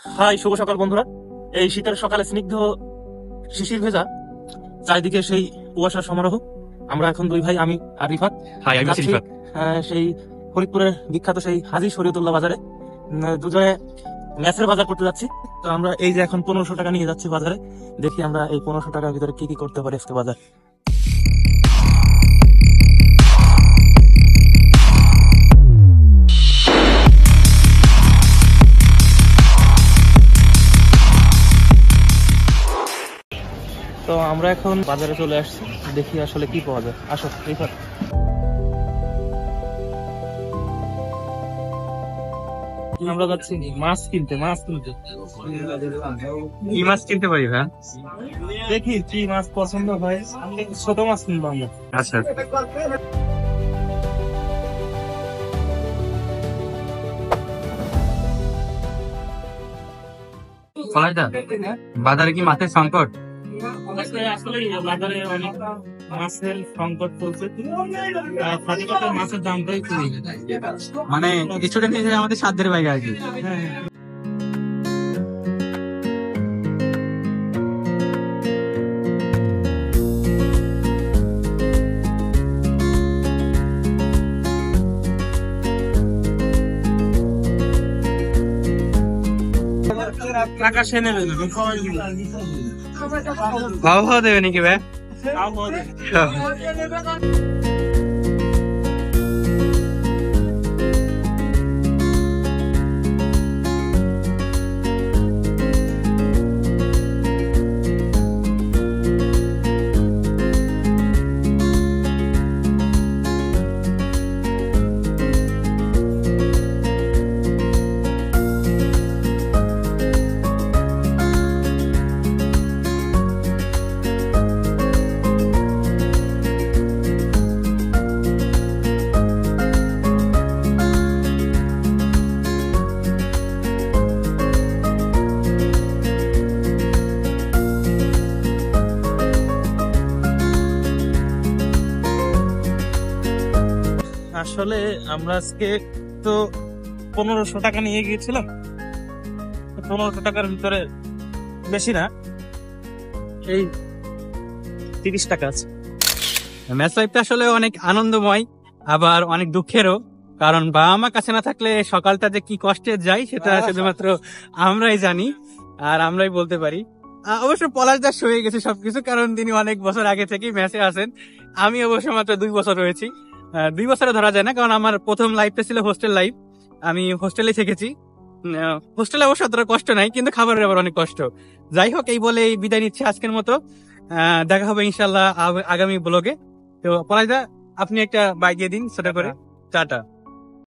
High, শুভ সকাল বন্ধুরা। এই শীতের সকালে স্নিগ্ধ শিশির ভেজা, চারিদিকে সেই কুয়াশার সমারোহ। আমরা এখন দুই ভাই, আমি আর রিফাত, হাই, আমি যাচ্ছি, রিফাত। সেই ফরিদপুরের বিখ্যাত সেই হাজী শরীয়তুল্লাহ বাজারে। দুজনে ম্যাচের বাজার করতে যাচ্ছি। তো আমরা এই যে এখন 1500 টাকা নিয়ে যাচ্ছি বাজারে। দেখি আমরা এই 1500 টাকার ভিতরে কি কি করতে পারি আজকে বাজার। তো আমরা এখন বাজারে চলে আসছি, দেখি আসলে কি পাওয়া যায়। আসো রিফাত। আমরা যাচ্ছি মাছ কিনতে। কি মাছ কিনতে পারি ভাই? দেখি কি মাছ পছন্দ হয়, ছোট মাছ কিনবো আমরা। আচ্ছা, পলাশদা, বাজারে কি মাছের সংকট? আসলে বাজারে অনেক মাছের সংকট চলছে, মাছের দামটাই খুবই, মানে কিছুটা নিয়ে আমাদের সাধ্যের বাইরে আর কি। টাকা সে নেবে না, ভাও ভাও দেবে নাকি ভাই? আসলে আমরা আজকে তো 1500 টাকা নিয়ে গিয়েছিলাম। 1500 টাকার ভিতরে বেশি না, এই 30 টাকা আছে। ম্যাচ লাইফটা আসলে অনেক আনন্দময়, আবার অনেক দুঃখেরও। কারণ বাবা মা কাছে না থাকলে সকালটা যে কি কষ্টে যায় সেটা শুধুমাত্র আমরাই জানি আর আমরাই বলতে পারি। অবশ্য পলাশ দাস হয়ে গেছে সবকিছু, কারণ তিনি অনেক বছর আগে থেকেই ম্যাচে আছেন। আমি অবশ্য মাত্র 2 বছর রয়েছি। 2 বছরে ধরা যায় না, কারণ আমার প্রথম লাইফটা ছিল হোস্টেল লাইফ। আমি হোস্টেলে থেকেছি। হোস্টেলে অবশ্য অতটা কষ্ট নাই, কিন্তু খাবারের আবার অনেক কষ্ট। যাই হোক, এই বলে বিদায় নিচ্ছি আজকের মতো। দেখা হবে ইনশাল্লাহ আগামী ব্লগে। তো পলাশ দা, আপনি একটা বাই দিয়ে দিন ছোট করে। টাটা।